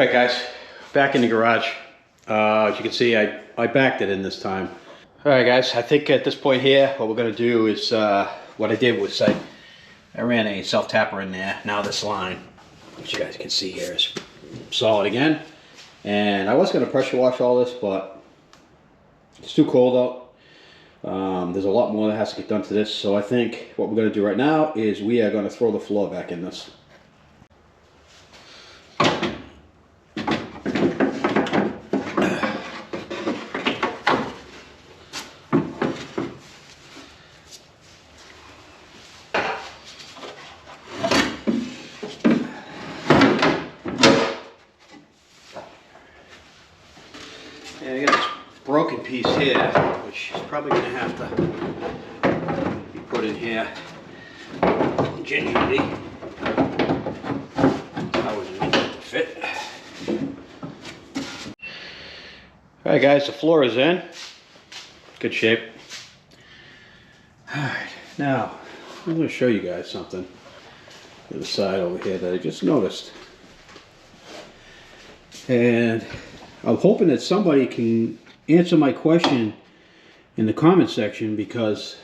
Alright guys, back in the garage. As you can see, I backed it in this time. Alright guys, I think at this point here, what we're going to do is, what I did was I ran a self-tapper in there. Now this line, which you guys can see here, is solid again. And I was going to pressure wash all this, but it's too cold out. There's a lot more that has to get done to this. So I think what we're going to do right now is we are going to throw the floor back in this. Yeah, I got this broken piece here, which is probably going to have to be put in here gingerly. I wouldn't need that to fit. Alright guys, the floor is in. Good shape. Alright, now I'm going to show you guys something to the side over here that I just noticed. And I'm hoping that somebody can answer my question in the comment section, because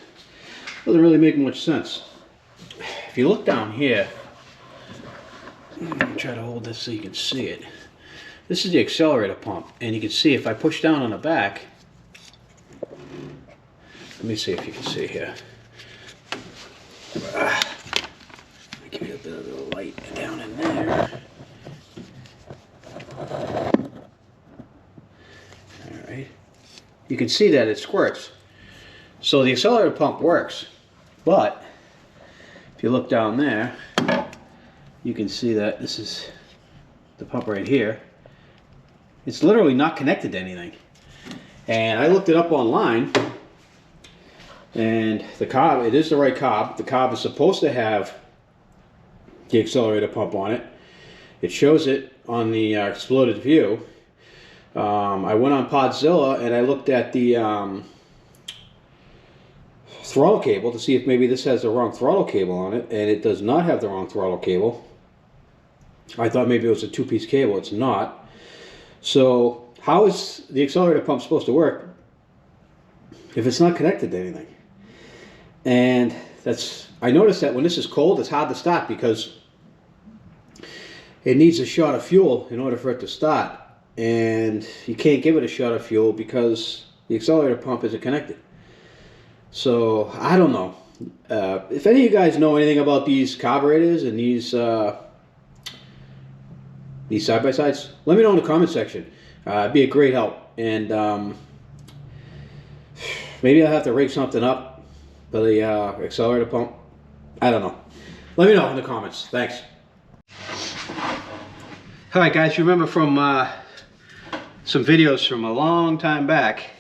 it doesn't really make much sense. If you look down here, let me try to hold this so you can see it. This is the accelerator pump, and you can see if I push down on the back, let me see if you can see here. Give you a bit of the light down in there. You can see that it squirts. So the accelerator pump works, but if you look down there, you can see that this is the pump right here. It's literally not connected to anything. And I looked it up online, and the cob, it is the right cob. The cob is supposed to have the accelerator pump on it. It shows it on the exploded view. I went on Podzilla and I looked at the throttle cable to see if maybe this has the wrong throttle cable on it, and it does not have the wrong throttle cable. I thought maybe it was a two-piece cable. It's not. So how is the accelerator pump supposed to work if it's not connected to anything? And I noticed that when this is cold, it's hard to start because it needs a shot of fuel in order for it to start. And you can't give it a shot of fuel because the accelerator pump isn't connected. So I don't know. If any of you guys know anything about these carburetors and these side-by-sides, let me know in the comment section. It'd be a great help. And maybe I'll have to rig something up for the accelerator pump. I don't know. Let me know in the comments. Thanks. Alright guys, you remember from some videos from a long time back,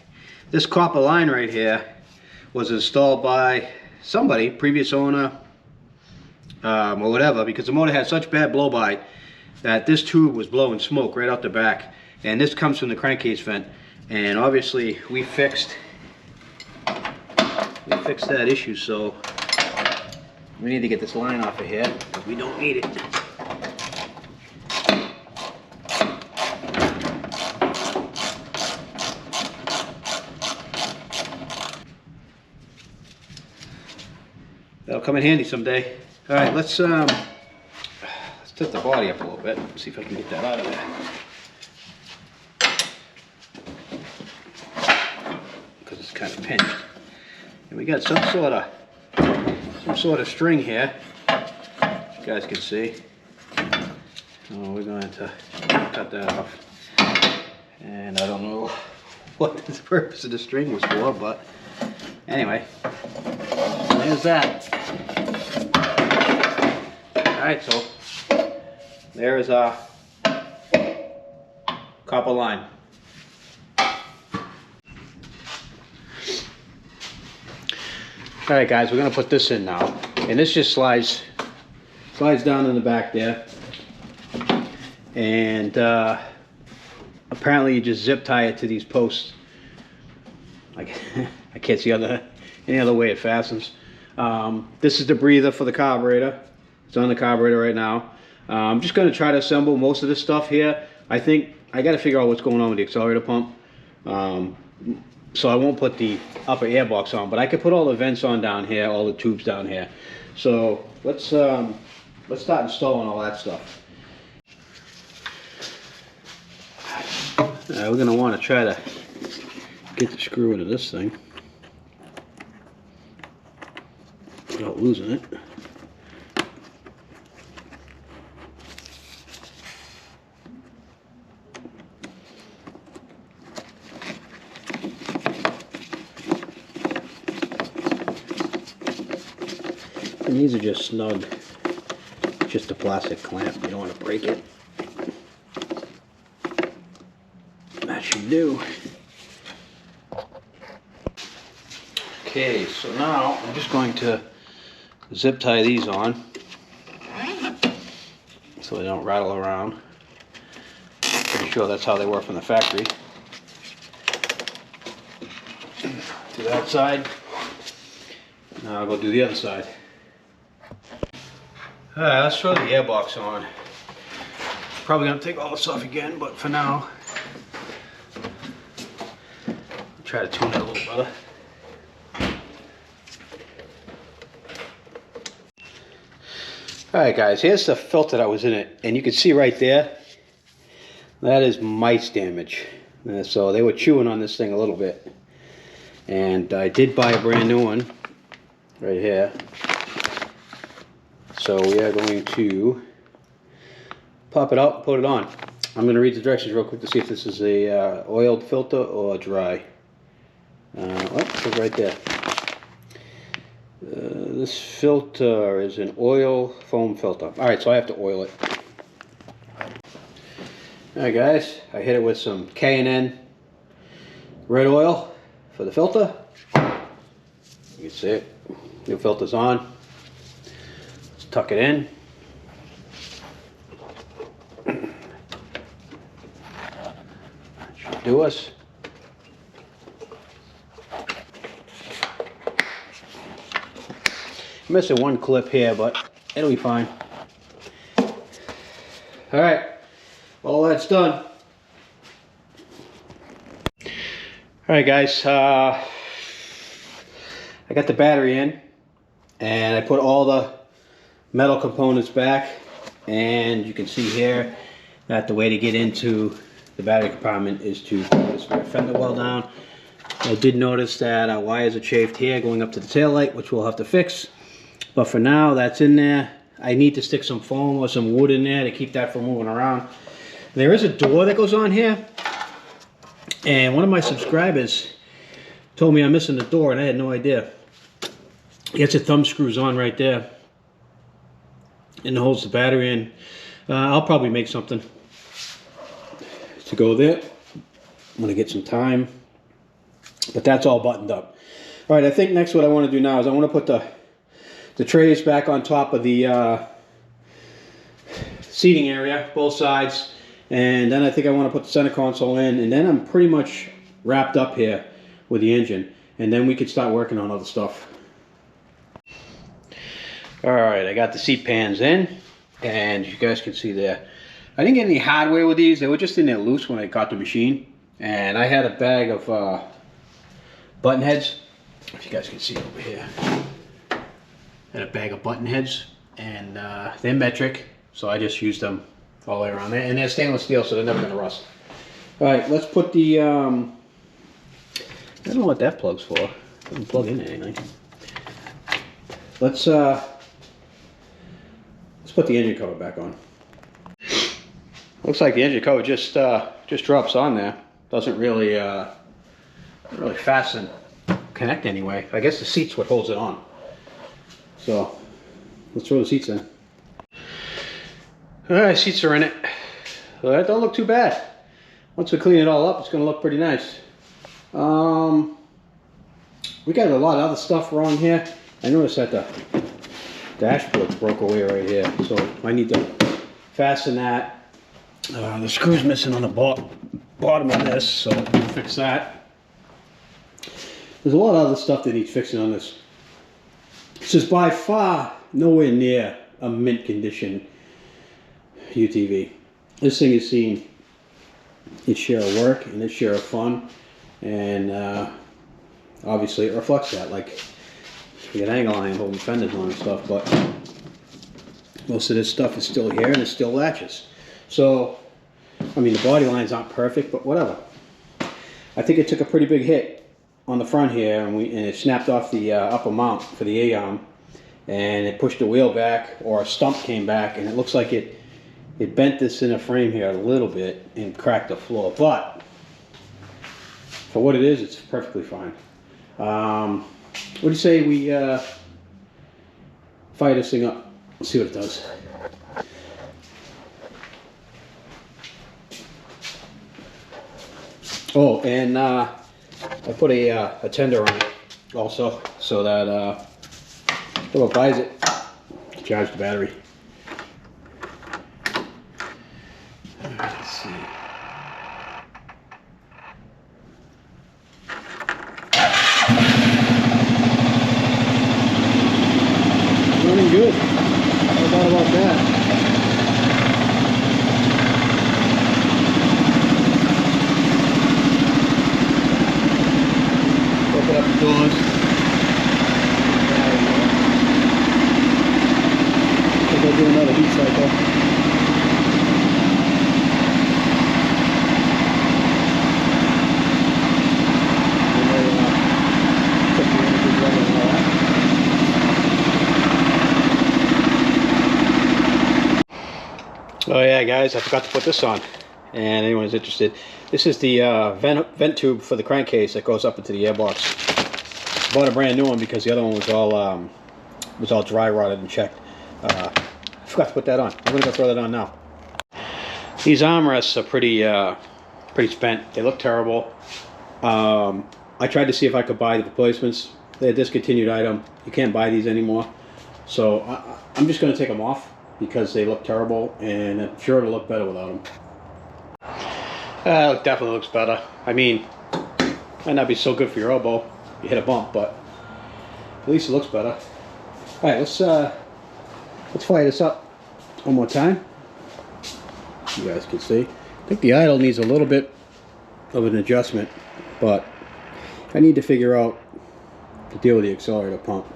this copper line right here was installed by somebody, previous owner, or whatever, because the motor had such bad blow-by that this tube was blowing smoke right out the back. And this comes from the crankcase vent, and obviously we fixed that issue. So we need to get this line off of here because we don't need it. That'll come in handy someday. All right, let's tip the body up a little bit. See if I can get that out of there. Because it's kind of pinched. And we got some sort of string here, as you guys can see. So we're going to cut that off. And I don't know what the purpose of the string was for, but anyway, there's that. Alright, so there is our copper line. Alright guys, we're going to put this in now. And this just slides down in the back there. And apparently you just zip tie it to these posts. I can't see any other way it fastens. This is the breather for the carburetor. It's on the carburetor right now. I'm just going to try to assemble most of this stuff here. I think I got to figure out what's going on with the accelerator pump. So I won't put the upper air box on, but I could put all the vents on down here, all the tubes down here. So let's start installing all that stuff. We're gonna want to try to get the screw into this thing without losing it. And these are just snug, just a plastic clamp. You don't want to break it. That should do. Okay, so now I'm just going to zip tie these on so they don't rattle around. Pretty sure that's how they were from the factory. To that side. Now I'll go do the other side. Alright, let's throw the airbox on. Probably gonna take all this off again, but for now, I'll try to tune it a little better. Alright guys, here's the filter that was in it, and you can see right there, that is mice damage. So they were chewing on this thing a little bit. And I did buy a brand new one, right here. So we are going to pop it out and put it on. I'm going to read the directions real quick to see if this is a oiled filter or dry. It's right there. This filter is an oil foam filter. Alright, so I have to oil it. Alright guys, I hit it with some K&N red oil for the filter. You can see it. New filter's on. Tuck it in. That should do us. I'm missing one clip here, but it'll be fine. Alright, all that's done. Alright guys, I got the battery in and I put all the metal components back, and you can see here that the way to get into the battery compartment is to put this fender well down. I did notice that our wires are chafed here going up to the tail light, which we'll have to fix, but for now that's in there. I need to stick some foam or some wood in there to keep that from moving around. There is a door that goes on here, and one of my subscribers told me I'm missing the door and I had no idea. Gets the thumb screws on right there and it holds the battery in. I'll probably make something to go there. I'm gonna get some time, but that's all buttoned up. All right, I think next what I want to do now is I want to put the trays back on top of the seating area, both sides, and then I think I want to put the center console in, and then I'm pretty much wrapped up here with the engine, and then we could start working on other stuff. Alright, I got the seat pans in, and you guys can see there. I didn't get any hardware with these. They were just in there loose when I got the machine. And I had a bag of button heads. If you guys can see over here. I had a bag of button heads, and they're metric, so I just used them all the way around there. And they're stainless steel, so they're never going to rust. Alright, let's put the... I don't know what that plug's for. It doesn't plug into anything. Let's put the engine cover back on. Looks like the engine cover just drops on there. Doesn't really fasten, connect anyway. I guess the seat's what holds it on. So let's throw the seats in. All right, seats are in it. Well, that don't look too bad. Once we clean it all up, it's going to look pretty nice. We got a lot of other stuff wrong here. I noticed that the dashboard broke away right here, so I need to fasten that. The screw's missing on the bottom of this, so we'll fix that. There's a lot of other stuff that needs fixing on this. This is by far nowhere near a mint condition UTV. This thing has seen its share of work and its share of fun, and obviously it reflects that. Like, you get angle iron holding fenders on and stuff, but most of this stuff is still here and it still latches. So, I mean, the body lines aren't perfect, but whatever. I think it took a pretty big hit on the front here, and it snapped off the upper mount for the A-arm, and it pushed the wheel back, or a stump came back, and it looks like it bent this inner frame here a little bit and cracked the floor. But for what it is, it's perfectly fine. What do you say we fire this thing up? Let's see what it does. Oh, and I put a tender on it also, so that whoever buys it can charge the battery. Let's see. Running good. No doubt about that. Open up the doors. I think I'll do another heat cycle. Oh yeah, guys, I forgot to put this on, and anyone who's interested, this is the vent tube for the crankcase that goes up into the airbox. Bought a brand new one because the other one was all dry rotted and checked. I forgot to put that on. I'm gonna go throw that on now. These armrests are pretty spent. They look terrible. I tried to see if I could buy the replacements. They're a discontinued item. You can't buy these anymore. So I'm just gonna take them off, because they look terrible, and I'm sure it'll look better without them. It definitely looks better. I mean, might not be so good for your elbow. You hit a bump, but at least it looks better. All right, let's fire this up one more time. You guys can see. I think the idle needs a little bit of an adjustment, but I need to figure out the deal with the accelerator pump.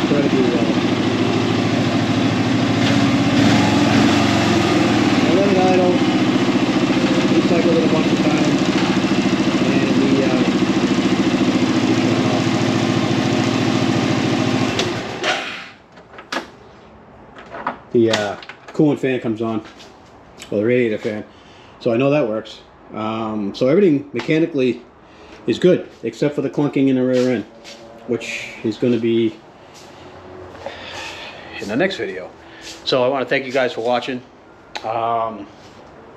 Incredibly well. I let it idle, recycle it a bunch of times, and the coolant fan comes on, or the radiator fan, so I know that works. So everything mechanically is good, except for the clunking in the rear end, which is going to be in the next video. So I want to thank you guys for watching.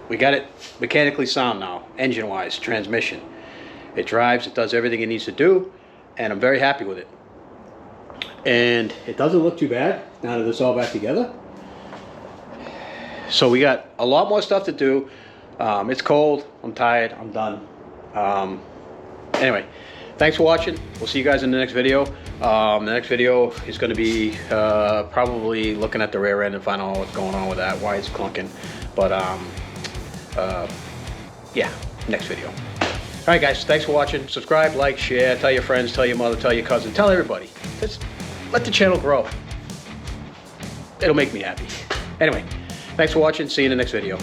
We got it mechanically sound now, engine wise, transmission. It drives, it does everything it needs to do, and I'm very happy with it. And it doesn't look too bad now that it's all back together. So we got a lot more stuff to do. It's cold, I'm tired, I'm done. Anyway, thanks for watching. We'll see you guys in the next video. The next video is going to be probably looking at the rear end and finding out what's going on with that, why it's clunking. But yeah, next video. All right, guys, thanks for watching. Subscribe, like, share, tell your friends, tell your mother, tell your cousin, tell everybody. Just let the channel grow. It'll make me happy. Anyway, thanks for watching. See you in the next video.